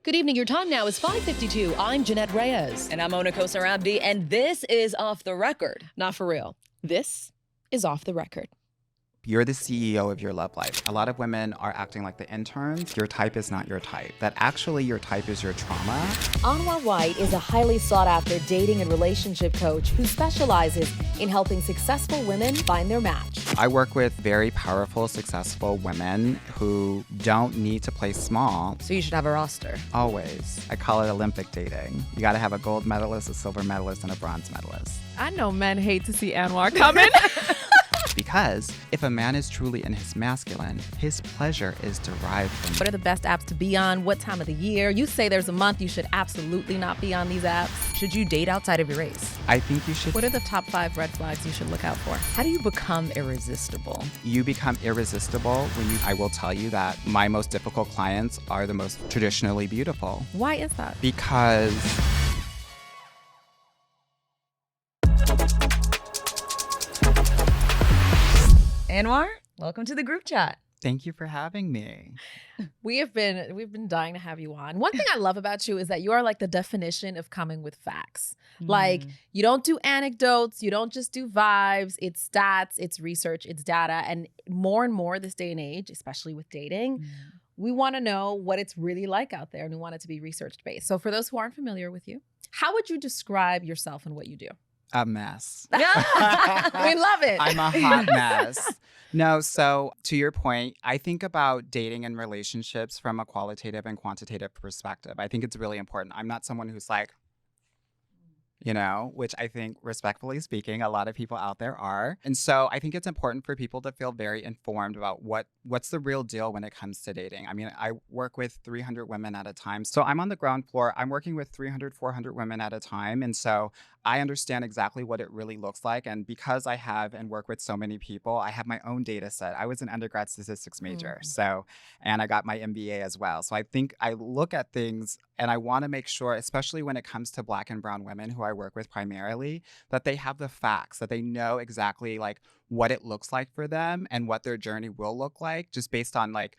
Good evening. Your time now is 5:52. I'm Jeannette Reyes. And I'm Mona Kosarabdi, and this is Off the Record. Not for real. This is Off the Record. You're the CEO of your love life. A lot of women are acting like the interns. Your type is not your type. That actually your type is your trauma. Anwar White is a highly sought-after dating and relationship coach who specializes in helping successful women find their match. I work with very powerful, successful women who don't need to play small. So you should have a roster. Always. I call it Olympic dating. You got to have a gold medalist, a silver medalist, and a bronze medalist. I know men hate to see Anwar coming. Because if a man is truly in his masculine, his pleasure is derived from What are the best apps to be on? What time of the year? You say there's a month you should absolutely not be on these apps. Should you date outside of your race? I think you should. What are the top 5 red flags you should look out for? How do you become irresistible? You become irresistible I will tell you that my most difficult clients are the most traditionally beautiful. Why is that? Because Anwar, welcome to the group chat. thank you for having me. We've been dying to have you on. One thing I love about you is that you are like the definition of coming with facts. Like, you don't do anecdotes, you don't just do vibes. It's stats, it's research, it's data. And more this day and age, especially with dating, we want to know what it's really like out there, and we want it to be research based. So for those who aren't familiar with you, how would you describe yourself and what you do? A mess. We love it. I'm a hot mess. No, so to your point, I think about dating and relationships from a qualitative and quantitative perspective. I think it's really important. I'm not someone who's like, which I think, respectfully speaking, a lot of people out there are. And so I think it's important for people to feel very informed about what's the real deal when it comes to dating. I mean, I work with 300 women at a time. So I'm on the ground floor. I'm working with 300, 400 women at a time. And so I understand exactly what it really looks like. And because I have and work with so many people, I have my own data set. I was an undergrad statistics major. And I got my MBA as well. So I think I look at things and I want to make sure, especially when it comes to Black and brown women who I work with primarily, that they have the facts, that they know exactly like what it looks like for them and what their journey will look like, just based on like,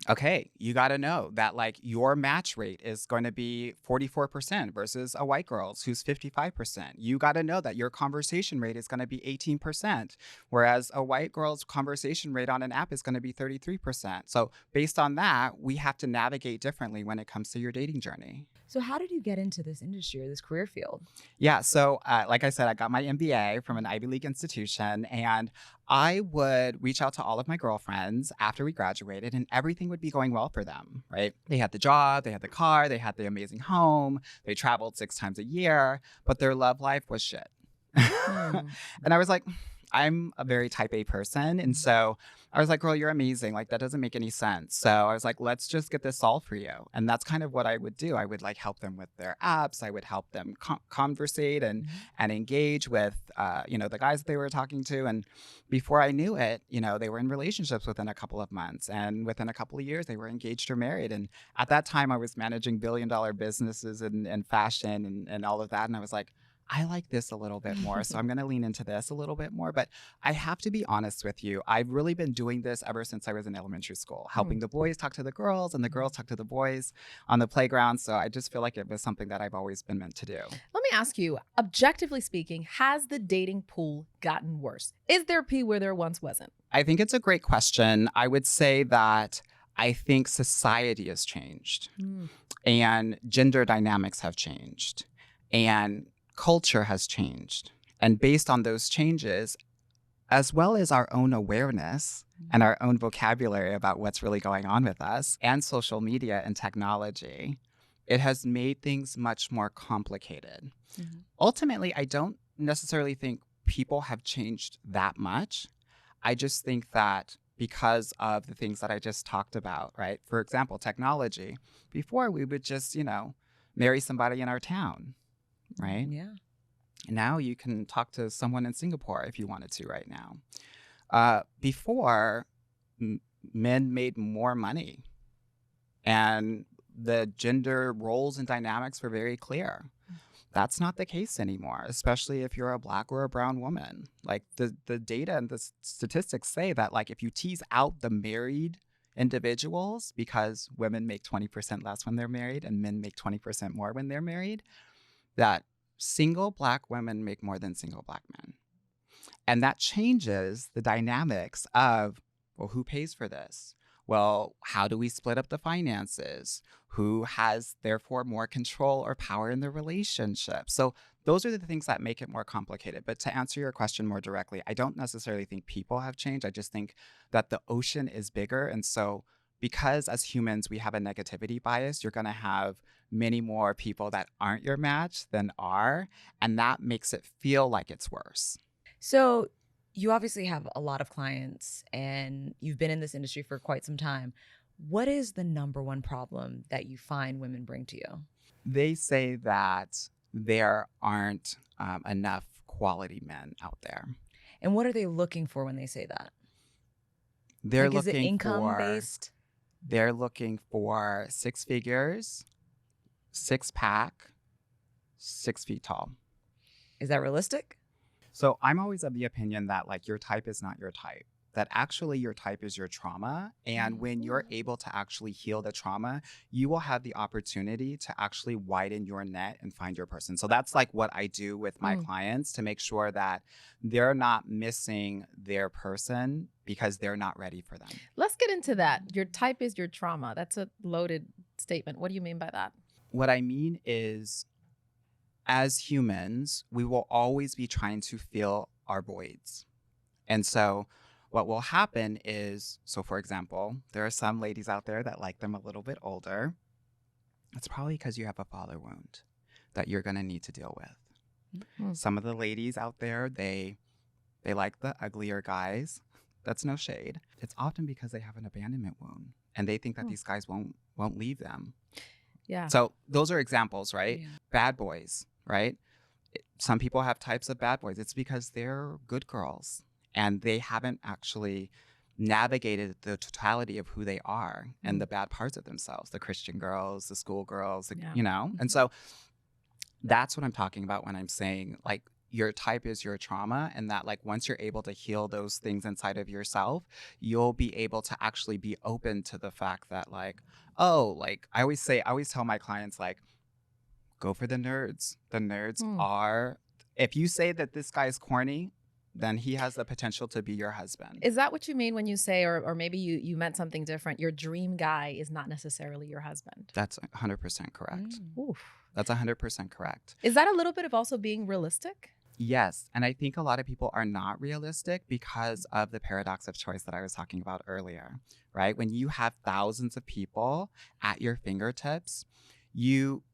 okay, you got to know that like your match rate is going to be 44% versus a white girl's who's 55%. You got to know that your conversation rate is going to be 18%, whereas a white girl's conversation rate on an app is going to be 33%. So based on that, we have to navigate differently when it comes to your dating journey. So how did you get into this industry or this career field? Yeah, so like I said, I got my MBA from an Ivy League institution, and I would reach out to all of my girlfriends after we graduated, and everything would be going well for them, right? They had the job, they had the car, they had the amazing home, they traveled 6 times a year, but their love life was shit. And I was like, I'm a very type A person. And so I was like, girl, you're amazing. Like, that doesn't make any sense. So I was like, let's just get this solved for you. And that's kind of what I would do. I would like help them with their apps. I would help them conversate and engage with, the guys that they were talking to. And before I knew it, they were in relationships within a couple of months. And within a couple of years, they were engaged or married. And at that time, I was managing billion-dollar businesses and fashion and all of that. And I was like, I like this a little bit more, so I'm going to lean into this a little bit more. But I have to be honest with you. I've really been doing this ever since I was in elementary school, helping the boys talk to the girls and the girls talk to the boys on the playground. So I just feel like it was something that I've always been meant to do. Let me ask you, objectively speaking, has the dating pool gotten worse? Is there P where there once wasn't? I think it's a great question. I would say that I think society has changed and gender dynamics have changed and culture has changed. And based on those changes, as well as our own awareness and our own vocabulary about what's really going on with us and social media and technology, it has made things much more complicated. Ultimately, I don't necessarily think people have changed that much. I just think that because of the things that I just talked about, right? For example, technology. Before, we would just, marry somebody in our town. Right? Yeah. Now you can talk to someone in Singapore if you wanted to right now. Before, men made more money and the gender roles and dynamics were very clear. That's not the case anymore, especially if you're a Black or a brown woman. Like the data and the statistics say that like if you tease out the married individuals, because women make 20% less when they're married and men make 20% more when they're married, that single Black women make more than single Black men. And that changes the dynamics of, well, who pays for this? Well, how do we split up the finances? Who has, therefore, more control or power in the relationship? So those are the things that make it more complicated. But to answer your question more directly, I don't necessarily think people have changed. I just think that the ocean is bigger. And so because as humans, we have a negativity bias, you're going to have many more people that aren't your match than are. And that makes it feel like it's worse. So you obviously have a lot of clients and you've been in this industry for quite some time. What is the number one problem that you find women bring to you? They say that there aren't enough quality men out there. And what are they looking for when they say that? They're Like, is it looking income for, based? They're looking for 6 figures, 6-pack, 6 feet tall. Is that realistic? So I'm always of the opinion that like your type is not your type, that actually your type is your trauma. And when you're able to actually heal the trauma, you will have the opportunity to actually widen your net and find your person. So that's like what I do with my clients to make sure that they're not missing their person because they're not ready for them. Let's get into that. Your type is your trauma. That's a loaded statement. What do you mean by that? What I mean is, as humans, we will always be trying to fill our voids. And so what will happen is, so for example, there are some ladies out there that like them a little bit older. It's probably because you have a father wound that you're going to need to deal with. Mm-hmm. Some of the ladies out there, they like the uglier guys. That's no shade. It's often because they have an abandonment wound and they think that these guys won't leave them. Yeah. So those are examples, right? Yeah. Bad boys, right? Some people have types of bad boys. It's because they're good girls and they haven't actually navigated the totality of who they are and the bad parts of themselves, the Christian girls, the school girls, you know? And so that's what I'm talking about when I'm saying like your type is your trauma, and that like once you're able to heal those things inside of yourself, you'll be able to actually be open to the fact that like, oh, like I always tell my clients like, go for the nerds. The nerds are, if you say that this guy is corny, then he has the potential to be your husband. Is that what you mean when you say, or maybe you meant something different, your dream guy is not necessarily your husband? That's 100% correct. Oof. That's 100% correct. Is that a little bit of also being realistic? Yes. And I think a lot of people are not realistic because of the paradox of choice that I was talking about earlier, right? When you have thousands of people at your fingertips,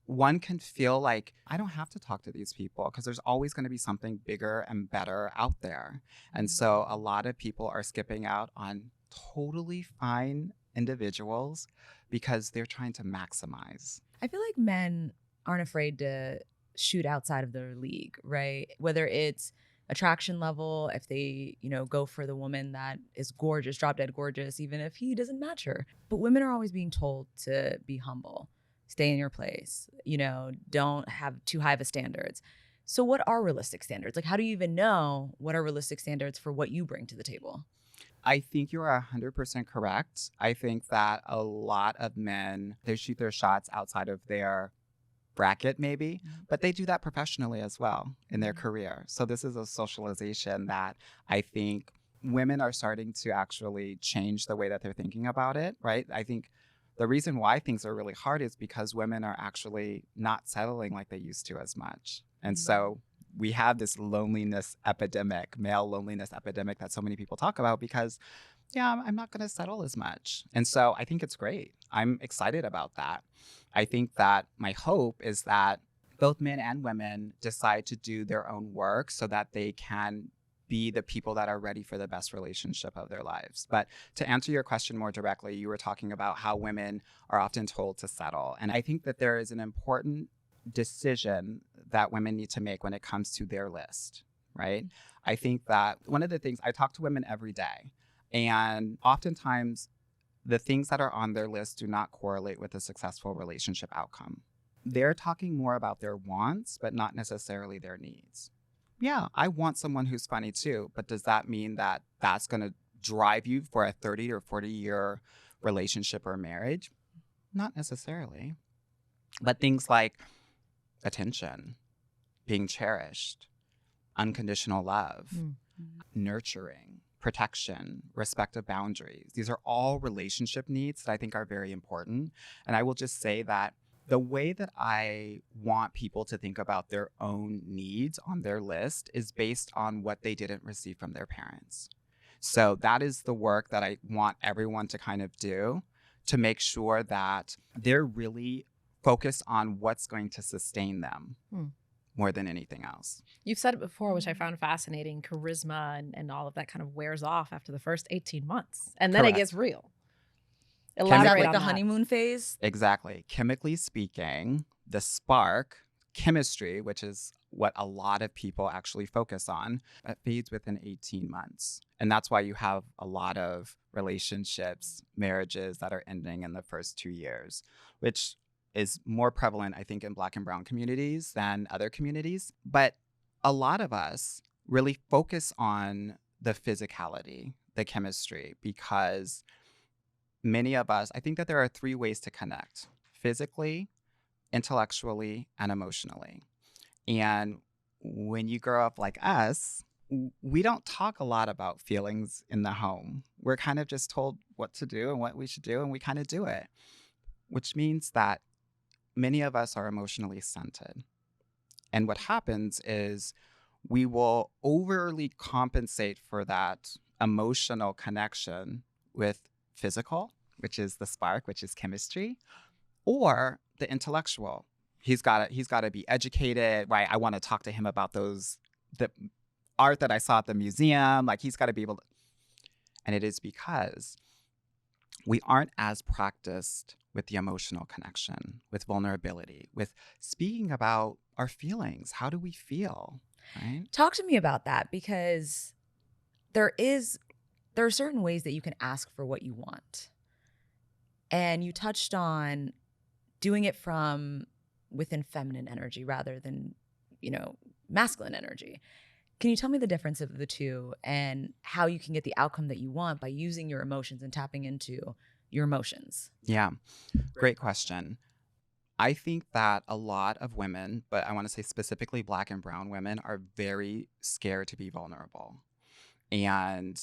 one can feel like, I don't have to talk to these people because there's always going to be something bigger and better out there. And so a lot of people are skipping out on totally fine individuals because they're trying to maximize. I feel like men aren't afraid to shoot outside of their league, right? Whether it's attraction level, if they, go for the woman that is gorgeous, drop dead gorgeous, even if he doesn't match her. But women are always being told to be humble, stay in your place, don't have too high of a standards. So what are realistic standards? Like, how do you even know what are realistic standards for what you bring to the table? I think you are 100% correct. I think that a lot of men, they shoot their shots outside of their bracket maybe, but they do that professionally as well in their career. So this is a socialization that I think women are starting to actually change the way that they're thinking about it, right? I think the reason why things are really hard is because women are actually not settling like they used to as much. And so we have this loneliness epidemic, male loneliness epidemic that so many people talk about because, I'm not going to settle as much. And so I think it's great. I'm excited about that. I think that my hope is that both men and women decide to do their own work so that they can be the people that are ready for the best relationship of their lives. But to answer your question more directly, you were talking about how women are often told to settle. And I think that there is an important decision that women need to make when it comes to their list, right? I think that one of the things, I talk to women every day, and oftentimes the things that are on their list do not correlate with a successful relationship outcome. They're talking more about their wants, but not necessarily their needs. Yeah, I want someone who's funny too, but does that mean that that's going to drive you for a 30 or 40-year relationship or marriage? Not necessarily. But things like attention, being cherished, unconditional love, nurturing, protection, respect of boundaries. These are all relationship needs that I think are very important. And I will just say that the way that I want people to think about their own needs on their list is based on what they didn't receive from their parents. So that is the work that I want everyone to kind of do to make sure that they're really focused on what's going to sustain them more than anything else. You've said it before, which I found fascinating. Charisma and all of that kind of wears off after the first 18 months. And then Correct. it gets real. Is that Elaborate like on the that. honeymoon phase? Exactly. Chemically speaking, the spark, chemistry, which is what a lot of people actually focus on, it fades within 18 months. And that's why you have a lot of relationships, marriages that are ending in the first 2 years, which is more prevalent, I think, in Black and Brown communities than other communities. But a lot of us really focus on the physicality, the chemistry, because many of us, I think that there are 3 ways to connect: physically, intellectually, and emotionally. And when you grow up like us, we don't talk a lot about feelings in the home. We're kind of just told what to do and what we should do, and we kind of do it, which means that many of us are emotionally stunted. And what happens is we will overly compensate for that emotional connection with physical, which is the spark, which is chemistry, or the intellectual. He's got to be educated, right? I want to talk to him about the art that I saw at the museum. Like, he's got to be able to. And it is because we aren't as practiced with the emotional connection, with vulnerability, with speaking about our feelings. How do we feel, right? Talk to me about that, because there are certain ways that you can ask for what you want. And you touched on doing it from within feminine energy rather than, masculine energy. Can you tell me the difference of the two and how you can get the outcome that you want by using your emotions and tapping into your emotions? Yeah, great question. I think that a lot of women, but I want to say specifically Black and Brown women, are very scared to be vulnerable. And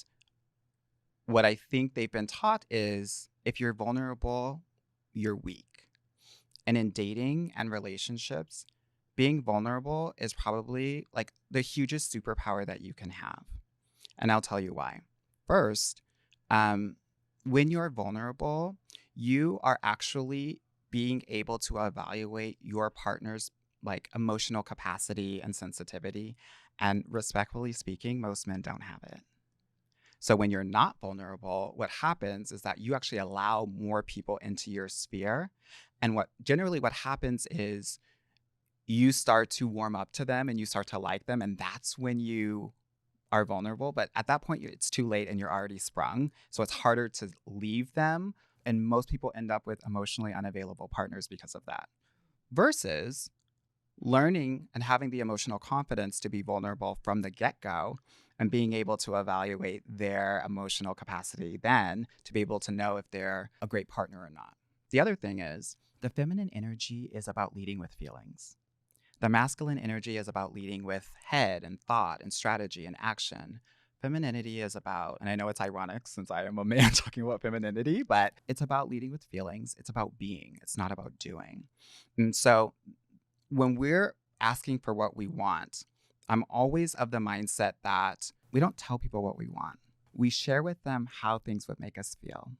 what I think they've been taught is if you're vulnerable, you're weak. And in dating and relationships, being vulnerable is probably like the hugest superpower that you can have. And I'll tell you why. First, when you're vulnerable, you are actually being able to evaluate your partner's like emotional capacity and sensitivity. And respectfully speaking, most men don't have it. So when you're not vulnerable, what happens is that you actually allow more people into your sphere. And what happens is you start to warm up to them and you start to like them. And that's when you are vulnerable. But at that point, it's too late and you're already sprung. So it's harder to leave them. And most people end up with emotionally unavailable partners because of that. Versus learning and having the emotional confidence to be vulnerable from the get-go and being able to evaluate their emotional capacity then to be able to know if they're a great partner or not. The other thing is the feminine energy is about leading with feelings. The masculine energy is about leading with head and thought and strategy and action. Femininity is about, and I know it's ironic since I am a man talking about femininity, but it's about leading with feelings. It's about being. It's not about doing. And so when we're asking for what we want, I'm always of the mindset that we don't tell people what we want. We share with them how things would make us feel.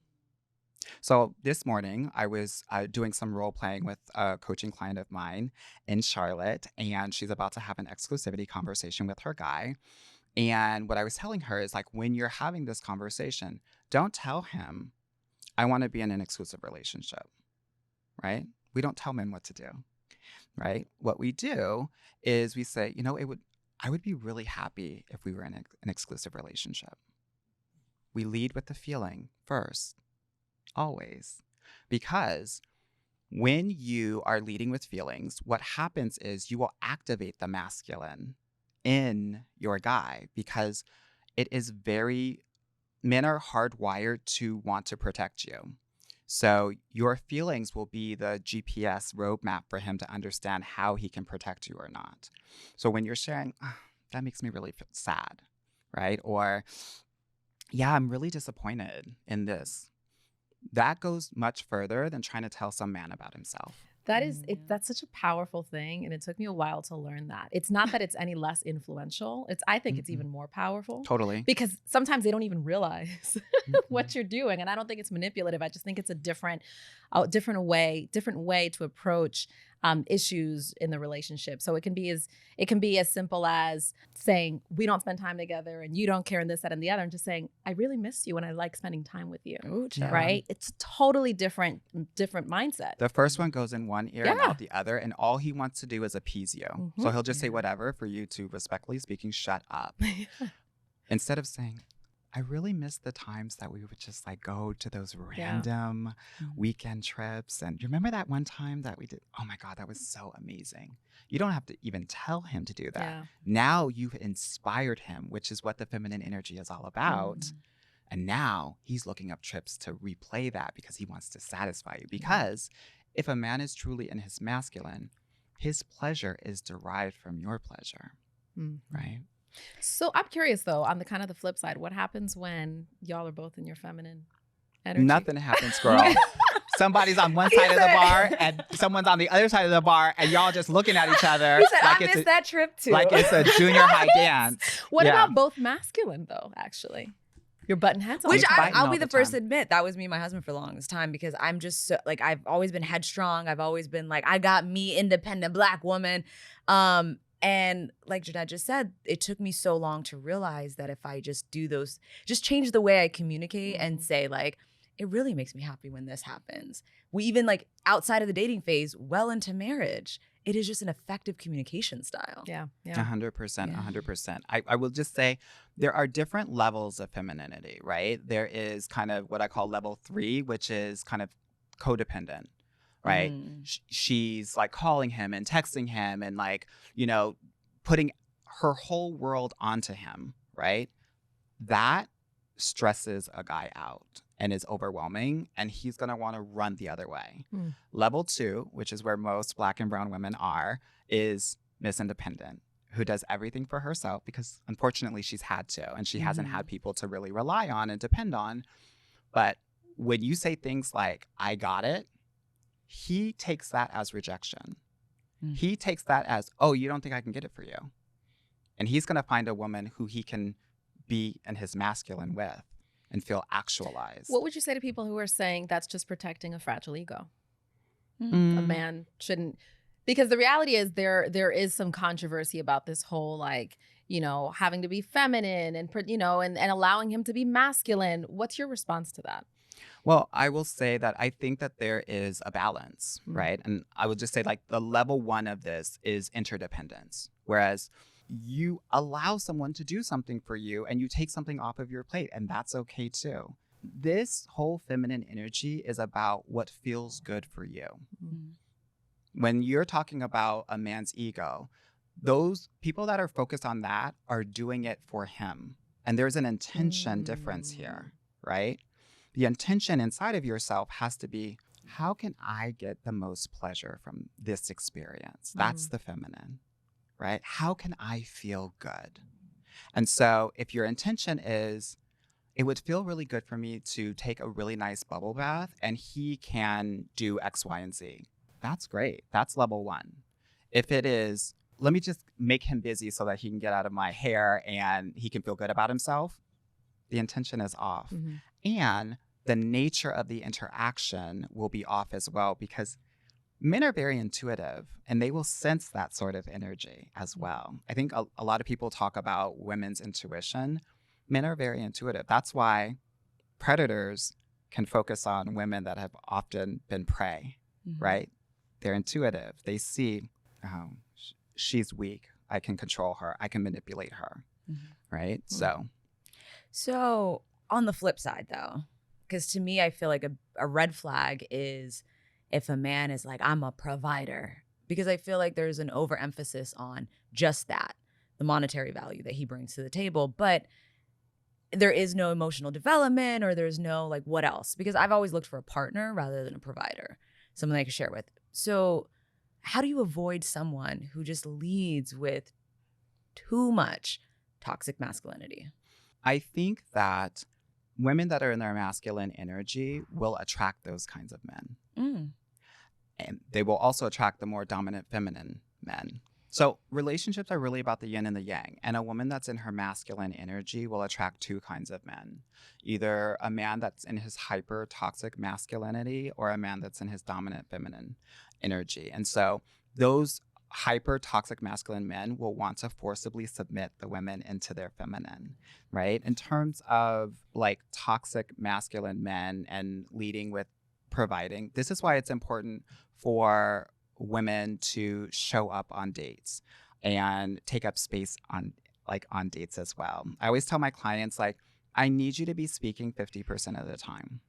So this morning, I was doing some role playing with a coaching client of mine in Charlotte, and she's about to have an exclusivity conversation with her guy. And what I was telling her is like, when you're having this conversation, don't tell him, I want to be in an exclusive relationship, right? We don't tell men what to do, right? What we do is we say, I would be really happy if we were in an exclusive relationship. We lead with the feeling first. Always. Because when you are leading with feelings, what happens is you will activate the masculine in your guy because men are hardwired to want to protect you. So your feelings will be the GPS roadmap for him to understand how he can protect you or not. So when you're sharing, "Ah, that makes me really sad, right? Or, yeah, I'm really disappointed in this. That goes much further than trying to tell some man about himself. That is it. That's such a powerful thing, and it took me a while to learn that. It's not that it's any less influential. I think it's even more powerful Totally. because sometimes they don't even realize what you're doing, and I don't think it's manipulative. I just think it's a different way to approach issues in the relationship. So it can be as simple as saying we don't spend time together and you don't care and this, that, and the other, and just saying I really miss you and I like spending time with you. Ooh, child. Right? It's a totally different mindset. The first one goes in one ear and Yeah. out the other, and all he wants to do is appease you. So he'll just say whatever for you to, respectfully speaking, shut up. Instead of saying, I really miss the times that we would just like go to those random weekend trips. And you remember that one time that we did? Oh my God, that was so amazing. You don't have to even tell him to do that. Yeah. Now you've inspired him, which is what the feminine energy is all about. And now he's looking up trips to replay that because he wants to satisfy you. Because if a man is truly in his masculine, his pleasure is derived from your pleasure, right? So I'm curious though, on the kind of the flip side, what happens when y'all are both in your feminine energy? Nothing happens, girl. Somebody's on one side of the bar and someone's on the other side of the bar, and y'all just looking at each other. He said, like I missed that trip too. Like it's a junior high dance. What Yeah. about both masculine though, actually? You're button heads on. Which fighting I'll all be the the first to time. admit that was me and my husband for the longest time, because I'm just so, like, I've always been headstrong. I've always been like, I got me, independent Black woman. And like Jeannette just said, it took me so long to realize that if I just change the way I communicate and say like, it really makes me happy when this happens. We even like outside of the dating phase, well into marriage, it is just an effective communication style. Yeah. 100%, 100%. I will just say there are different levels of femininity, right? There is kind of what I call level 3, which is kind of codependent, right? She's like calling him and texting him and like, you know, putting her whole world onto him, right? That stresses a guy out and is overwhelming, and he's going to want to run the other way. Level 2, which is where most Black and brown women are, is Miss Independent, who does everything for herself because unfortunately she's had to, and she hasn't had people to really rely on and depend on. But when you say things like, I got it, he takes that as rejection. He takes that as, oh, you don't think I can get it for you. And he's going to find a woman who he can be in his masculine with and feel actualized. What would you say to people who are saying that's just protecting a fragile ego? A Mm. man shouldn't, because the reality is there is some controversy about this whole like, you know, having to be feminine and, you know, and allowing him to be masculine. What's your response to that? Well, I will say that I think that there is a balance, right? And I would just say like the level 1 of this is interdependence, whereas you allow someone to do something for you and you take something off of your plate, and that's okay too. This whole feminine energy is about what feels good for you. When you're talking about a man's ego, those people that are focused on that are doing it for him. And there's an intention difference here, right? The intention inside of yourself has to be, how can I get the most pleasure from this experience? That's the feminine, right? How can I feel good? And so if your intention is, it would feel really good for me to take a really nice bubble bath and he can do X, Y, and Z. That's great. That's level 1. If it is, let me just make him busy so that he can get out of my hair and he can feel good about himself, the intention is off. And the nature of the interaction will be off as well, because men are very intuitive and they will sense that sort of energy as well. I think a lot of people talk about women's intuition. Men are very intuitive. That's why predators can focus on women that have often been prey, right? They're intuitive. They see, oh, she's weak. I can control her. I can manipulate her, right? So on the flip side though, because to me, I feel like a red flag is if a man is like, I'm a provider, because I feel like there's an overemphasis on just that, the monetary value that he brings to the table. But there is no emotional development, or there's no like what else? Because I've always looked for a partner rather than a provider, someone I can share with. So how do you avoid someone who just leads with too much toxic masculinity? I think that women that are in their masculine energy will attract those kinds of men. And they will also attract the more dominant feminine men. So relationships are really about the yin and the yang. And a woman that's in her masculine energy will attract two kinds of men. Either a man that's in his hyper toxic masculinity, or a man that's in his dominant feminine energy. And so those hyper toxic masculine men will want to forcibly submit the women into their feminine, right? In terms of like toxic masculine men and leading with providing, this is why it's important for women to show up on dates and take up space on dates as well. I always tell my clients, like, I need you to be speaking 50% of the time.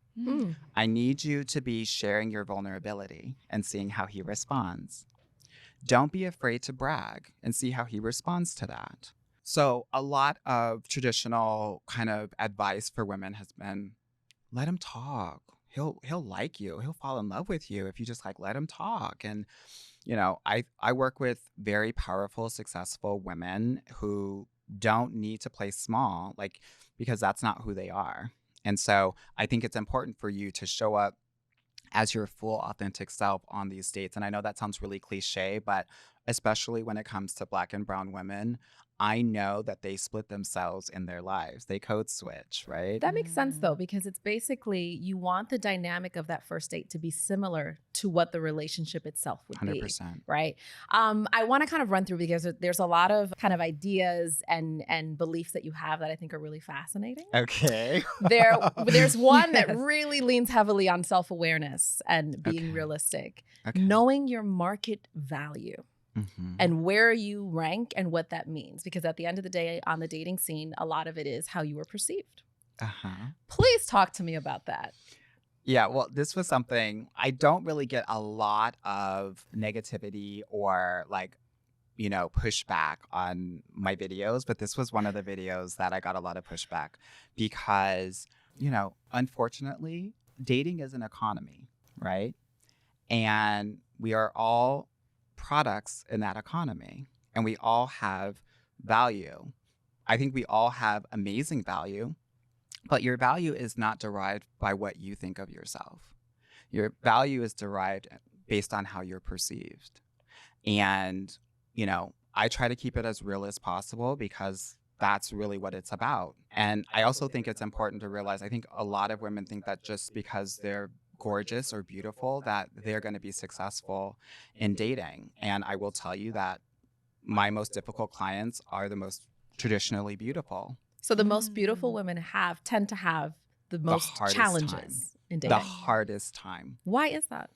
I need you to be sharing your vulnerability and seeing how he responds. Don't be afraid to brag and see how he responds to that. So a lot of traditional kind of advice for women has been, let him talk. He'll like you. He'll fall in love with you if you just like let him talk. And, you know, I work with very powerful, successful women who don't need to play small, like, because that's not who they are. And so I think it's important for you to show up as your full authentic self on these dates. And I know that sounds really cliche, but especially when it comes to Black and brown women, I know that they split themselves in their lives. They code switch, right? That makes sense though, because it's basically you want the dynamic of that first date to be similar to what the relationship itself would 100%. be, right? I want to kind of run through because there's a lot of kind of ideas and beliefs that you have that I think are really fascinating. Okay. There's one that really leans heavily on self-awareness and being realistic, knowing your market value. And where you rank and what that means. Because at the end of the day, on the dating scene, a lot of it is how you were perceived. Please talk to me about that. Yeah, well, this was something, I don't really get a lot of negativity or like, you know, pushback on my videos, but this was one of the videos that I got a lot of pushback because, you know, unfortunately, dating is an economy, right? And we are all products in that economy, and we all have value. I think we all have amazing value, but your value is not derived by what you think of yourself. Your value is derived based on how you're perceived. And, you know, I try to keep it as real as possible because that's really what it's about. And I also think it's important to realize, I think a lot of women think that just because they're gorgeous or beautiful that they're going to be successful in dating. And I will tell you that my most difficult clients are the most traditionally beautiful. So the most beautiful women tend to have the most challenges in dating. The hardest time. Why is that?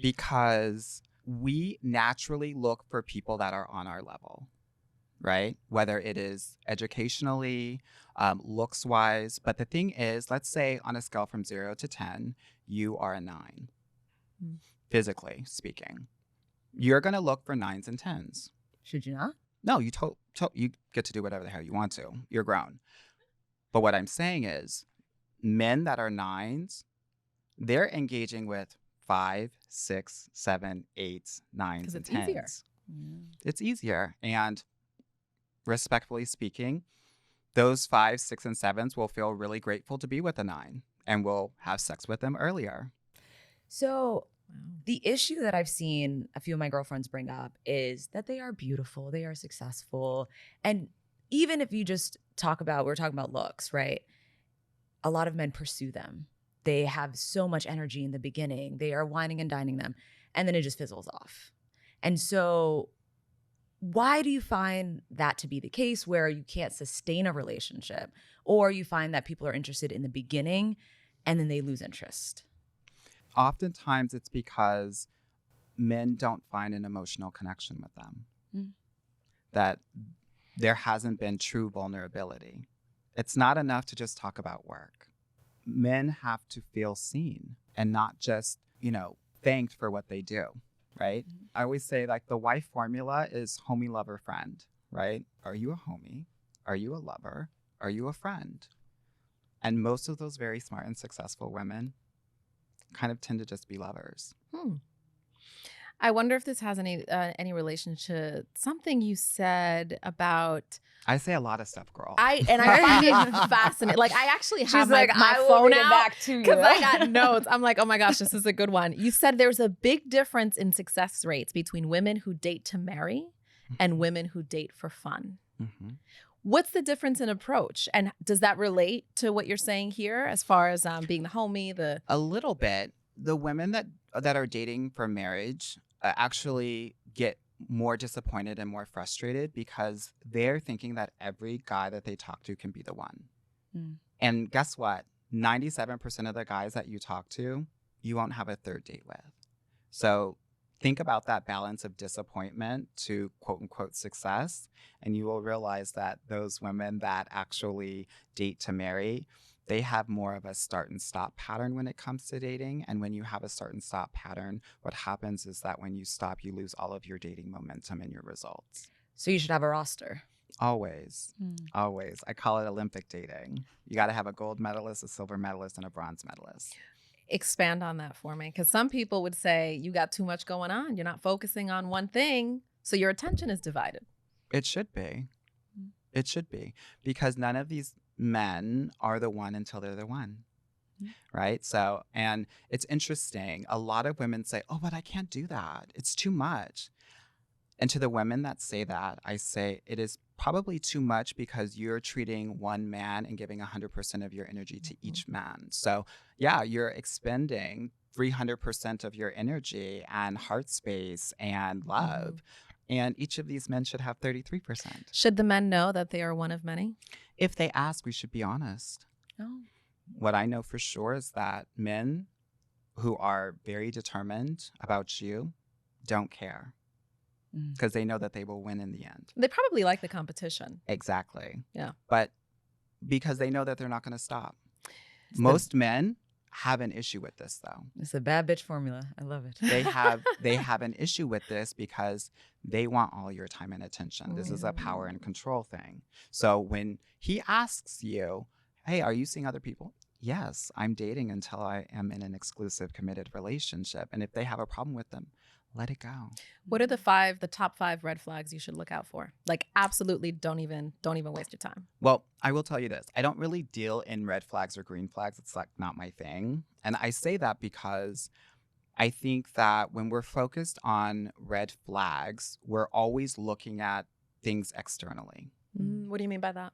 Because we naturally look for people that are on our level, right? Whether it is educationally, looks-wise. But the thing is, let's say on a scale from 0 to 10, you are a 9, physically speaking. You're going to look for 9s and 10s. Should you not? No, you you get to do whatever the hell you want to. You're grown. But what I'm saying is, men that are 9s, they're engaging with 5, 6, 7, 8s, 9s, and 10s. Easier. It's easier. And respectfully speaking, those 5, 6, and 7s will feel really grateful to be with a 9 and will have sex with them earlier. So the issue that I've seen a few of my girlfriends bring up is that they are beautiful, they are successful. And even if you just we're talking about looks, right? A lot of men pursue them. They have so much energy in the beginning. They are whining and dining them. And then it just fizzles off. And so why do you find that to be the case where you can't sustain a relationship, or you find that people are interested in the beginning and then they lose interest? Oftentimes it's because men don't find an emotional connection with them. That there hasn't been true vulnerability. It's not enough to just talk about work. Men have to feel seen and not just, you know, thanked for what they do, right? I always say, like, the wife formula is homie, lover, friend, right? Are you a homie? Are you a lover? Are you a friend? And most of those very smart and successful women kind of tend to just be lovers. I wonder if this has any relationship. Something you said about. I say a lot of stuff, girl. I find it fascinating. Like I actually have my I phone will read it out back to you. because I got notes. I'm like, oh my gosh, this is a good one. You said there's a big difference in success rates between women who date to marry and women who date for fun. Mm-hmm. What's the difference in approach? And does that relate to what you're saying here as far as being the homie, A little bit. The women that are dating for marriage actually get more disappointed and more frustrated because they're thinking that every guy that they talk to can be the one. And guess what? 97% of the guys that you talk to, you won't have a third date with. So think about that balance of disappointment to quote unquote success, and you will realize that those women that actually date to marry, they have more of a start and stop pattern when it comes to dating. And when you have a start and stop pattern, what happens is that when you stop, you lose all of your dating momentum and your results. So you should have a roster. Always. Always. I call it Olympic dating. You got to have a gold medalist, a silver medalist, and a bronze medalist. Expand on that for me. Because some people would say you got too much going on. You're not focusing on one thing. So your attention is divided. It should be. It should be. Because none of these men are the one until they're the one. Right? So, and it's interesting. A lot of women say, oh, but I can't do that. It's too much. And to the women that say that, I say it is probably too much because you're treating one man and giving 100% of your energy to each man. So yeah, you're expending 300% of your energy and heart space and love. And each of these men should have 33%. Should the men know that they are one of many? If they ask, we should be honest. Oh. What I know for sure is that men who are very determined about you don't care because they know that they will win in the end. They probably like the competition. Exactly. Yeah. But because they know that they're not going to stop. Most men have an issue with this, though. It's a bad bitch formula. I love it. They have an issue with this because they want all your time and attention. This is a power and control thing. So when he asks you, hey, are you seeing other people? Yes, I'm dating until I am in an exclusive committed relationship. And if they have a problem with them, let it go. What are the top 5 red flags you should look out for? Like absolutely don't even waste your time. Well, I will tell you this. I don't really deal in red flags or green flags. It's like not my thing. And I say that because I think that when we're focused on red flags, we're always looking at things externally. What do you mean by that?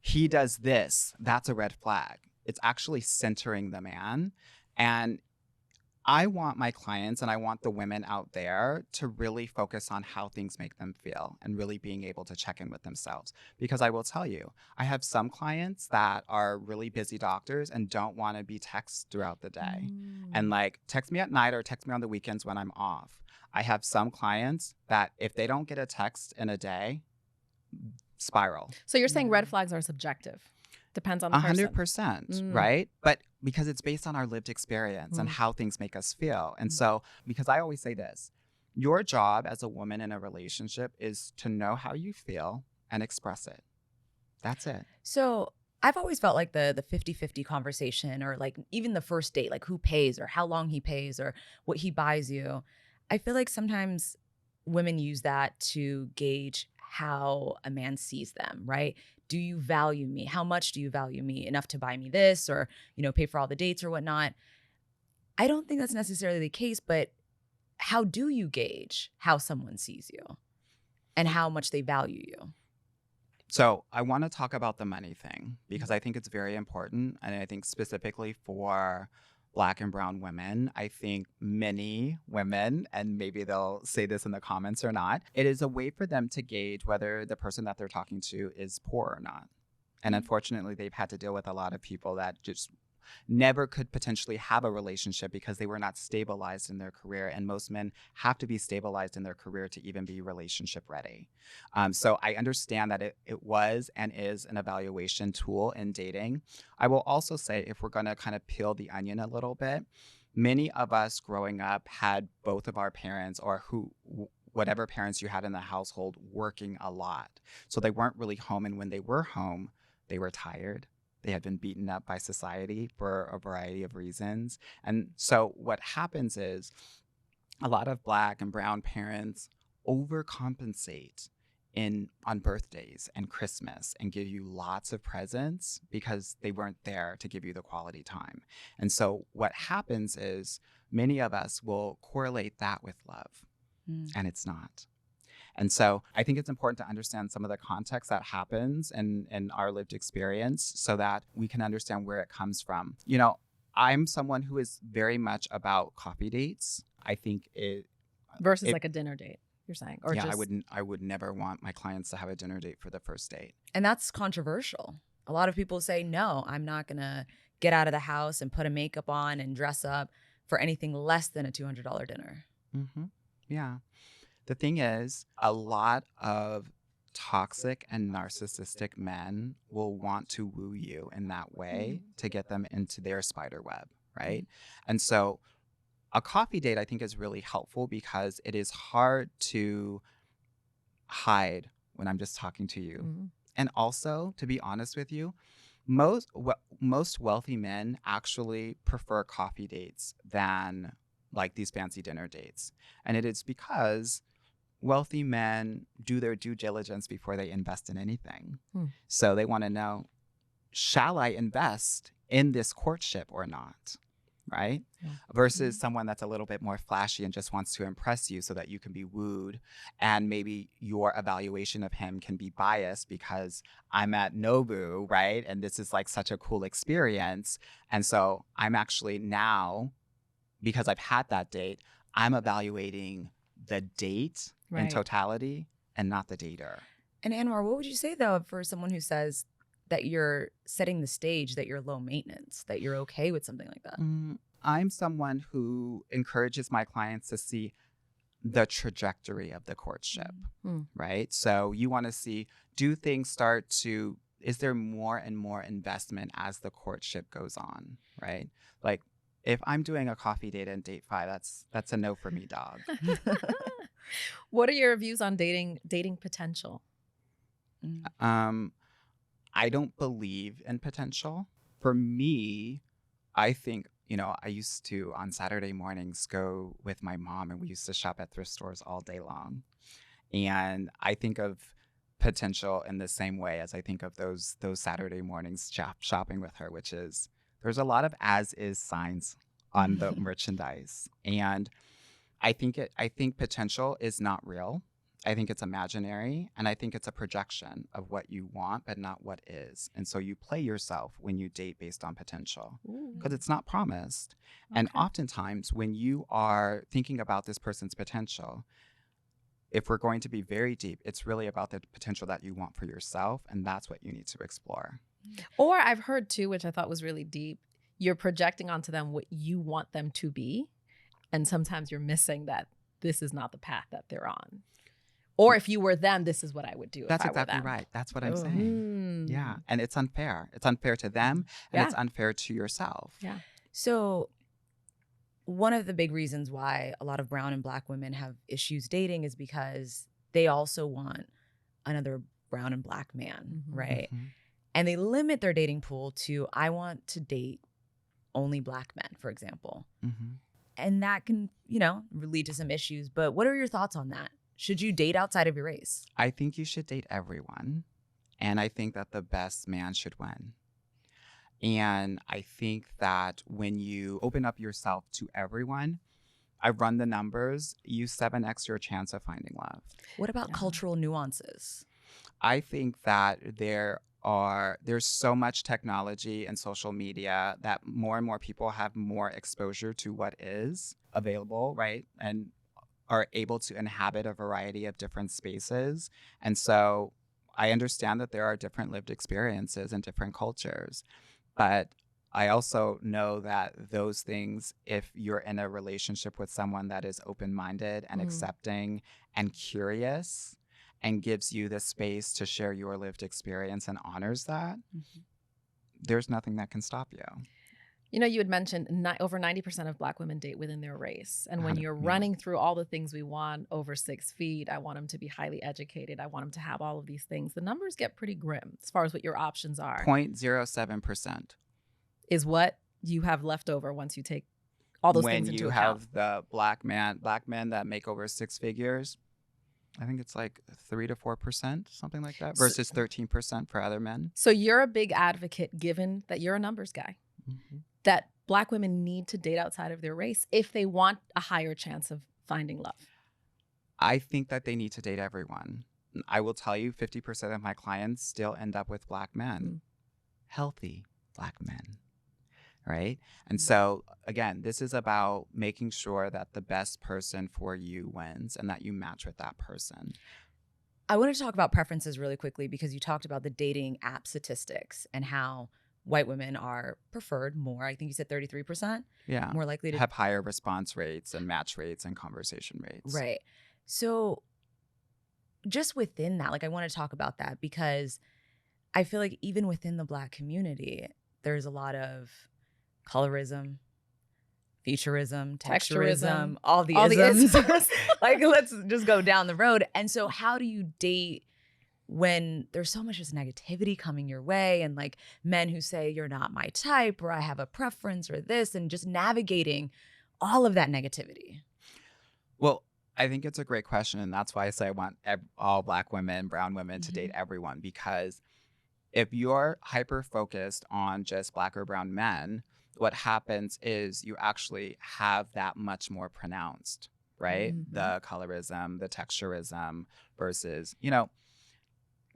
He does this. That's a red flag. It's actually centering the man. And I want my clients and I want the women out there to really focus on how things make them feel and really being able to check in with themselves. Because I will tell you, I have some clients that are really busy doctors and don't want to be texted throughout the day. And like text me at night or text me on the weekends when I'm off. I have some clients that if they don't get a text in a day, spiral. So you're saying red flags are subjective. Depends on the person. 100%, right? But because it's based on our lived experience and how things make us feel. And so, because I always say this, your job as a woman in a relationship is to know how you feel and express it. That's it. So I've always felt like the 50-50 conversation or like even the first date, like who pays or how long he pays or what he buys you. I feel like sometimes women use that to gauge how a man sees them, right? Do you value me? How much do you value me? Enough to buy me this or, pay for all the dates or whatnot? I don't think that's necessarily the case, but how do you gauge how someone sees you and how much they value you? So I want to talk about the money thing because I think it's very important. And I think specifically for Black and brown women, I think many women, and maybe they'll say this in the comments or not, it is a way for them to gauge whether the person that they're talking to is poor or not. And unfortunately, they've had to deal with a lot of people that just never could potentially have a relationship because they were not stabilized in their career. And most men have to be stabilized in their career to even be relationship ready. So I understand that it was and is an evaluation tool in dating. I will also say, if we're going to kind of peel the onion a little bit, many of us growing up had both of our parents or whatever parents you had in the household working a lot. So they weren't really home. And when they were home, they were tired. They had been beaten up by society for a variety of reasons. And so what happens is a lot of Black and brown parents overcompensate on birthdays and Christmas and give you lots of presents because they weren't there to give you the quality time. And so what happens is many of us will correlate that with love, and it's not. And so I think it's important to understand some of the context that happens in our lived experience so that we can understand where it comes from. You know, I'm someone who is very much about coffee dates. I think versus like a dinner date, you're saying, or yeah, just... I would never want my clients to have a dinner date for the first date. And that's controversial. A lot of people say, no, I'm not going to get out of the house and put a makeup on and dress up for anything less than a $200 dinner. Mm-hmm. Yeah. The thing is, a lot of toxic and narcissistic men will want to woo you in that way to get them into their spider web, right? And so a coffee date, I think, is really helpful because it is hard to hide when I'm just talking to you. And also, to be honest with you, most wealthy men actually prefer coffee dates than like these fancy dinner dates. And it is because wealthy men do their due diligence before they invest in anything. So they want to know, shall I invest in this courtship or not? Right? Versus someone that's a little bit more flashy and just wants to impress you so that you can be wooed. And maybe your evaluation of him can be biased because I'm at Nobu, right? And this is like such a cool experience. And so I'm actually now, because I've had that date, I'm evaluating the date in totality and not the dater. And Anwar, what would you say though for someone who says that you're setting the stage, that you're low maintenance, that you're okay with something like that? I'm someone who encourages my clients to see the trajectory of the courtship, right? So you want to see, do things start to, is there more and more investment as the courtship goes on, right? Like if I'm doing a coffee date and date 5, that's a no for me, dog. What are your views on dating potential? I don't believe in potential. For me, I think, you know, I used to on Saturday mornings go with my mom and we used to shop at thrift stores all day long. And I think of potential in the same way as I think of those Saturday mornings shopping with her, which is there's a lot of as is signs on the merchandise. And I think potential is not real. I think it's imaginary, and I think it's a projection of what you want, but not what is. And so you play yourself when you date based on potential because it's not promised. Okay. And oftentimes when you are thinking about this person's potential, if we're going to be very deep, it's really about the potential that you want for yourself, and that's what you need to explore. Or I've heard too, which I thought was really deep, you're projecting onto them what you want them to be, and sometimes you're missing that this is not the path that they're on. Or if you were them, this is what I would do. That's exactly right. That's what I'm saying. Yeah. And it's unfair. It's unfair to them and it's unfair to yourself. Yeah. So one of the big reasons why a lot of brown and Black women have issues dating is because they also want another brown and Black man, right? And they limit their dating pool to, I want to date only Black men, for example. And that can, you know, lead to some issues. But what are your thoughts on that? Should you date outside of your race? I think you should date everyone. And I think that the best man should win. And I think that when you open up yourself to everyone, I've run the numbers, you 7x your chance of finding love. What about cultural nuances? I think that there's so much technology and social media that more and more people have more exposure to what is available, right? And are able to inhabit a variety of different spaces. And so I understand that there are different lived experiences in different cultures. But I also know that those things, if you're in a relationship with someone that is open-minded and accepting and curious and gives you the space to share your lived experience and honors that, there's nothing that can stop you. You know, you had mentioned over 90% of Black women date within their race. And when you're 100, running through all the things we want, over 6 feet, I want them to be highly educated, I want them to have all of these things, the numbers get pretty grim as far as what your options are. 0.07%. Is what you have left over once you take all those things into account. When you have the black men that make over 6 figures, I think it's like 3 to 4%, something like that, versus 13% for other men. So you're a big advocate, given that you're a numbers guy, that Black women need to date outside of their race if they want a higher chance of finding love. I think that they need to date everyone. I will tell you, 50% of my clients still end up with Black men, healthy Black men, right? And so, again, this is about making sure that the best person for you wins and that you match with that person. I wanted to talk about preferences really quickly because you talked about the dating app statistics and how white women are preferred more. I think you said 33%. Yeah. More likely to have higher response rates and match rates and conversation rates. Right. So just within that, like I want to talk about that because I feel like even within the Black community, there's a lot of colorism, featureism, texturism, all the isms. Like, let's just go down the road. And so how do you date when there's so much just negativity coming your way and like men who say you're not my type or I have a preference or this, and just navigating all of that negativity? Well, I think it's a great question. And that's why I say I want all Black women, brown women to date everyone, because if you're hyper focused on just Black or brown men, what happens is you actually have that much more pronounced, right? The colorism, the texturism versus, you know,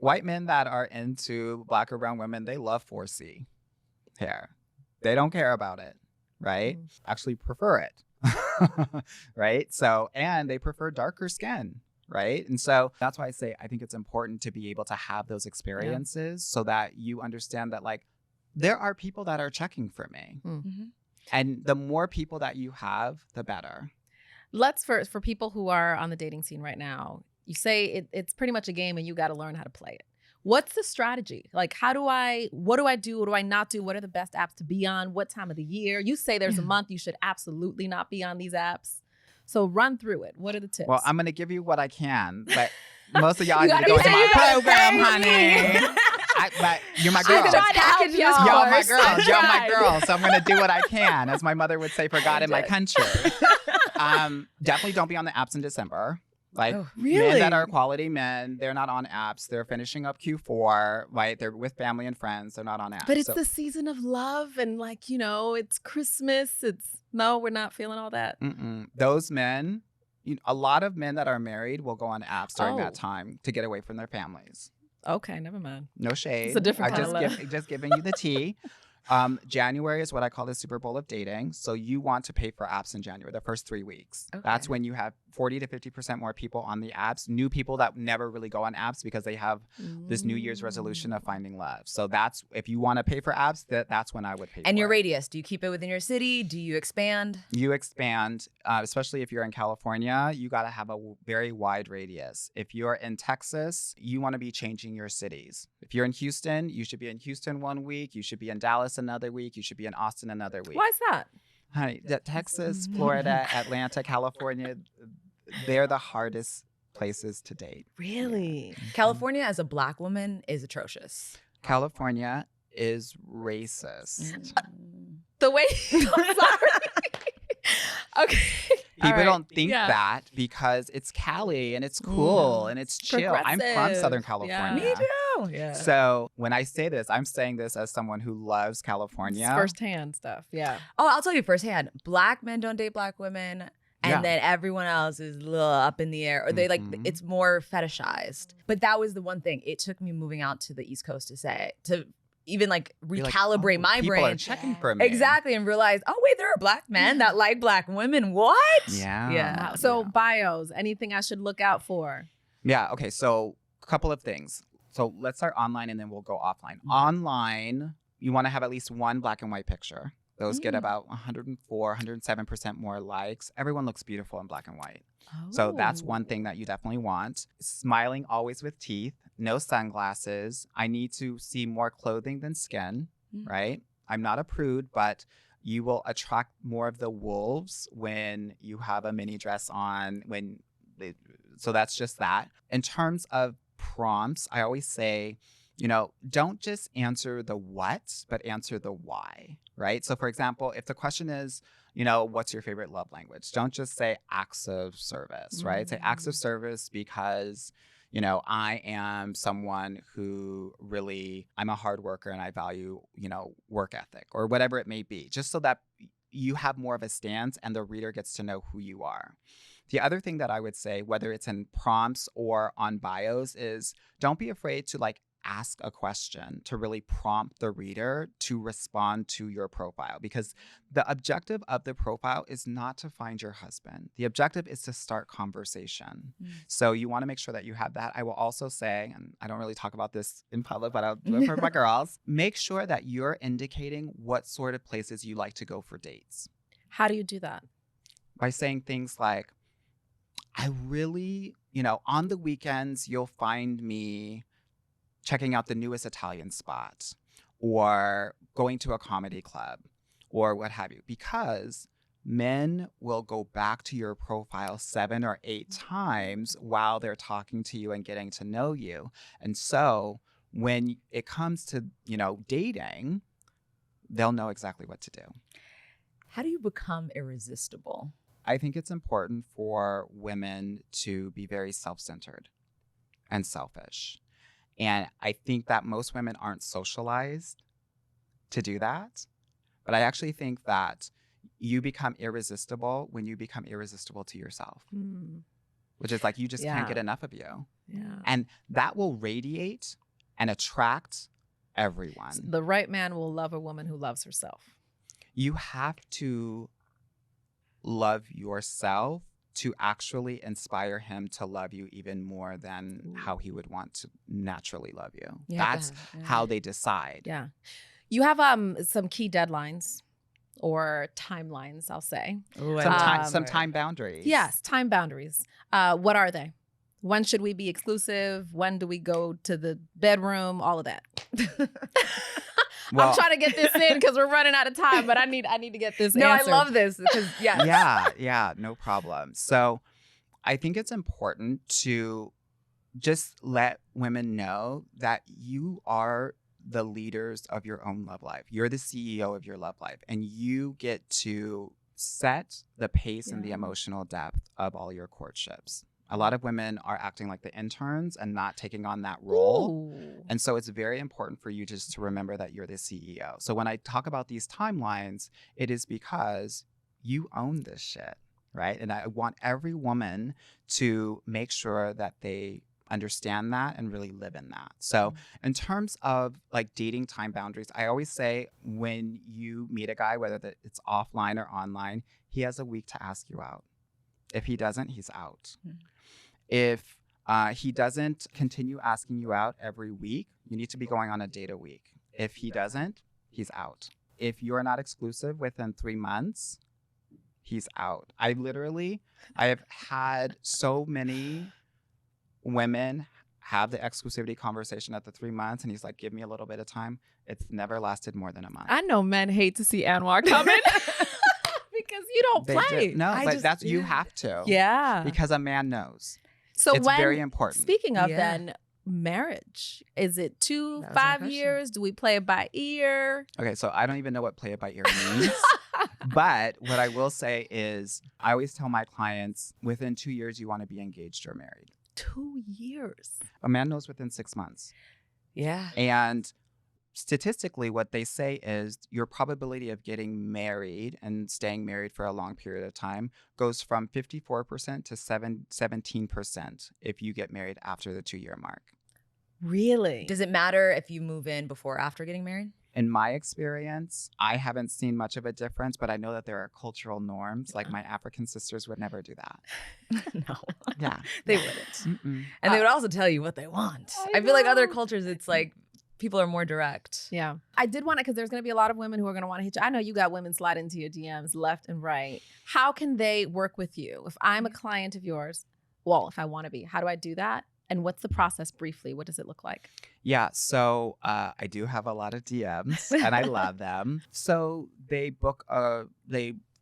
white men that are into Black or brown women, they love 4C hair. They don't care about it, right? Actually prefer it, right? So, and they prefer darker skin, right? And so that's why I say I think it's important to be able to have those experiences so that you understand that, like, there are people that are checking for me. And the more people that you have, the better. Let's, for people who are on the dating scene right now, you say it's pretty much a game and you got to learn how to play it. What's the strategy? Like, what do I do? What do I not do? What are the best apps to be on? What time of the year? You say there's a month you should absolutely not be on these apps. So run through it. What are the tips? Well, I'm going to give you what I can, but most of y'all need to go to my program, honey. But you're my girl. I'm trying to help y'all. Y'all my girls. Y'all my girls. So I'm going to do what I can, as my mother would say, for God and my country. Definitely don't be on the apps in December. Like, men that are quality men, they're not on apps. They're finishing up Q4, right? They're with family and friends. They're not on apps. But it's the season of love and, like, you know, it's Christmas. No, we're not feeling all that. Those men, a lot of men that are married will go on apps during that time to get away from their families. Okay, never mind. No shade. It's a different kind of love. Just giving you the tea. January is what I call the Super Bowl of dating. So you want to pay for apps in January, the first 3 weeks. Okay. That's when you have 40 to 50% more people on the apps, new people that never really go on apps because they have this New Year's resolution of finding love. So that's, if you want to pay for apps, that's when I would pay for it. And your radius, do you keep it within your city? Do you expand? You expand, especially if you're in California, you got to have a very wide radius. If you're in Texas, you want to be changing your cities. If you're in Houston, you should be in Houston 1 week. You should be in Dallas another week. You should be in Austin another week. Why is that? Honey, Texas, Florida, Atlanta, California, they're the hardest places to date. Really? California as a Black woman is atrocious. California is racist. The way, I'm sorry. Okay. People don't think that because it's Cali and it's cool and it's chill. I'm from Southern California. Me too. Yeah. So when I say this, I'm saying this as someone who loves California. It's firsthand stuff. Yeah. Oh, I'll tell you firsthand. Black men don't date Black women. And then everyone else is a little up in the air, or they like, it's more fetishized. But that was the one thing. It took me moving out to the East Coast to even like recalibrate my brain. People are checking for me. Exactly. And realize, oh wait, there are Black men that like Black women. What? Yeah. Yeah. So bios, anything I should look out for? Yeah. Okay. So a couple of things. So let's start online and then we'll go offline. Online, you want to have at least one black and white picture. Those get about 104, 107% more likes. Everyone looks beautiful in black and white. So that's one thing that you definitely want. Smiling always with teeth, no sunglasses. I need to see more clothing than skin, right? I'm not a prude, but you will attract more of the wolves when you have a mini dress on. So that's just that. In terms of prompts, I always say, don't just answer the what, but answer the why, right? So for example, if the question is, what's your favorite love language? Don't just say acts of service, right? Say acts of service because, I am someone who really, I'm a hard worker and I value, work ethic or whatever it may be, just so that you have more of a stance and the reader gets to know who you are. The other thing that I would say, whether it's in prompts or on bios, is don't be afraid to ask a question to really prompt the reader to respond to your profile, because the objective of the profile is not to find your husband. The objective is to start conversation. So you want to make sure that you have that. I will also say, and I don't really talk about this in public, but I'll do it for my girls, make sure that you're indicating what sort of places you like to go for dates. How do you do that? By saying things like, I really, on the weekends, you'll find me checking out the newest Italian spot or going to a comedy club or what have you, because men will go back to your profile 7 or 8 times while they're talking to you and getting to know you. And so when it comes to, dating, they'll know exactly what to do. How do you become irresistible? I think it's important for women to be very self-centered and selfish. And I think that most women aren't socialized to do that. But I actually think that you become irresistible when you become irresistible to yourself, which is you just can't get enough of you. Yeah. And that will radiate and attract everyone. The right man will love a woman who loves herself. You have to love yourself to actually inspire him to love you even more than how he would want to naturally love you. Yeah. That's how they decide. Yeah. You have some key deadlines or timelines, I'll say. Some time boundaries. Yes, time boundaries. What are they? When should we be exclusive? When do we go to the bedroom? All of that. Well, I'm trying to get this in because we're running out of time, but I need to get this No, answered. I love this because yeah, no problem. So I think it's important to just let women know that you are the leaders of your own love life. You're the CEO of your love life, and you get to set the pace and the emotional depth of all your courtships. A lot of women are acting like the interns and not taking on that role. Ooh. And so it's very important for you just to remember that you're the CEO. So when I talk about these timelines, it is because you own this shit, right? And I want every woman to make sure that they understand that and really live in that. So in terms of dating time boundaries, I always say when you meet a guy, whether it's offline or online, he has a week to ask you out. If he doesn't, he's out. If he doesn't continue asking you out every week, you need to be going on a date a week. If he doesn't, he's out. If you're not exclusive within 3 months, he's out. I have had so many women have the exclusivity conversation at the 3 months, and he's like, give me a little bit of time. It's never lasted more than a month. I know men hate to see Anwar coming because you don't play. But you have to. Yeah. Because a man knows. So it's very important. Speaking of then, marriage, is it 2, 5 years? Do we play it by ear? Okay, so I don't even know what play it by ear means. But what I will say is I always tell my clients within 2 years, you want to be engaged or married. 2 years. A man knows within 6 months. Yeah. And statistically, what they say is your probability of getting married and staying married for a long period of time goes from 54% to 17% if you get married after the 2-year mark. Really? Does it matter if you move in before or after getting married? In my experience, I haven't seen much of a difference, but I know that there are cultural norms. Like my African sisters would never do that. No. Yeah. They wouldn't. Mm-mm. And they would also tell you what they want. I feel like other cultures, it's like people are more direct. Yeah. I did want to, because there's going to be a lot of women who are going to want to hit you. I know you got women slide into your DMs left and right. How can they work with you? If I'm a client of yours, well, if I want to be, how do I do that? And what's the process briefly? What does it look like? Yeah, so I do have a lot of DMs and I love them. So they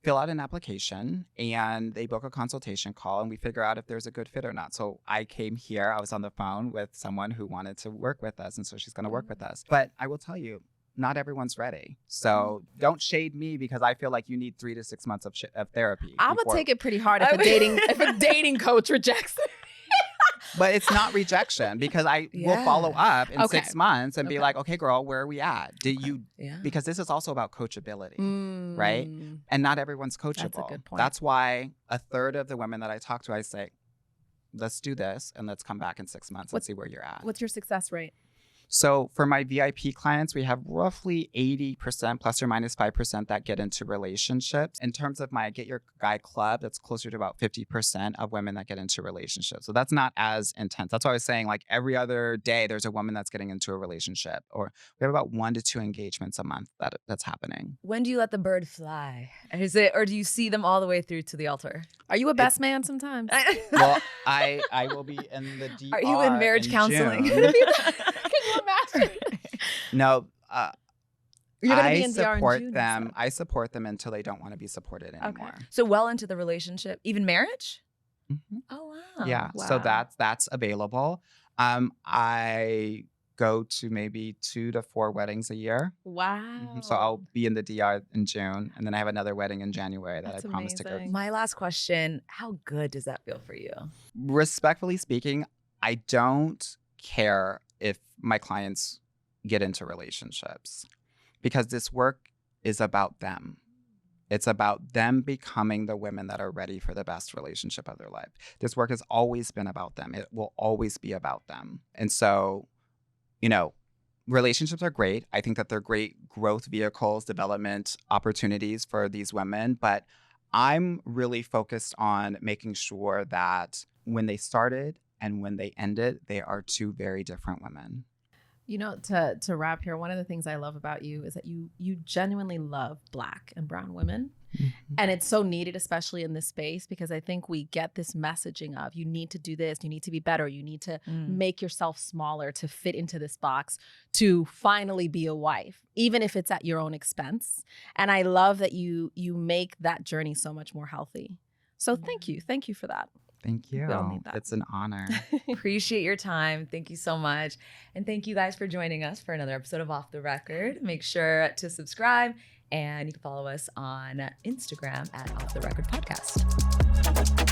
fill out an application and they book a consultation call and we figure out if there's a good fit or not. So I came here, I was on the phone with someone who wanted to work with us, and so she's going to work with us. But I will tell you, not everyone's ready. So don't shade me because I feel like you need 3 to 6 months of therapy. I'm gonna take it pretty hard if a dating coach rejects it. But it's not rejection because I will follow up in 6 months and be like, okay, girl, where are we at? Because this is also about coachability, right? And not everyone's coachable. That's a good point. That's why a third of the women that I talk to, I say, let's do this and let's come back in 6 months and see where you're at. What's your success rate? So for my VIP clients, we have roughly 80% plus or minus 5% that get into relationships. In terms of my Get Your Guy Club, that's closer to about 50% of women that get into relationships. So that's not as intense. That's why I was saying, like, every other day there's a woman that's getting into a relationship, or we have about 1 to 2 engagements a month that's happening. When do you let the bird fly? Or do you see them all the way through to the altar? Are you a best man sometimes? Well, I will be in the DR. Are you in marriage counseling? June. No, You're gonna I be in DR in support June, them. so. I support them until they don't want to be supported anymore. So well into the relationship, even marriage? Mhm. Oh, wow. Yeah, Wow. so that's available. I go to maybe 2 to 4 weddings a year. Wow. So I'll be in the DR in June, and then I have another wedding in January that That's I promised to go to. amazing. My last question, how good does that feel for you? Respectfully speaking, I don't care if my clients get into relationships because this work is about them. It's about them becoming the women that are ready for the best relationship of their life. This work has always been about them. It will always be about them. And so, relationships are great. I think that they're great growth vehicles, development opportunities for these women. But I'm really focused on making sure that when they started and when they ended, they are 2 very different women. To wrap here, one of the things I love about you is that you genuinely love Black and brown women. Mm-hmm. And it's so needed, especially in this space, because I think we get this messaging of you need to do this, you need to be better, you need to make yourself smaller to fit into this box to finally be a wife, even if it's at your own expense. And I love that you make that journey so much more healthy. So thank you for that. Thank you. We all need that. It's an honor. Appreciate your time. Thank you so much. And thank you guys for joining us for another episode of Off the Record. Make sure to subscribe, and you can follow us on Instagram at Off the Record Podcast.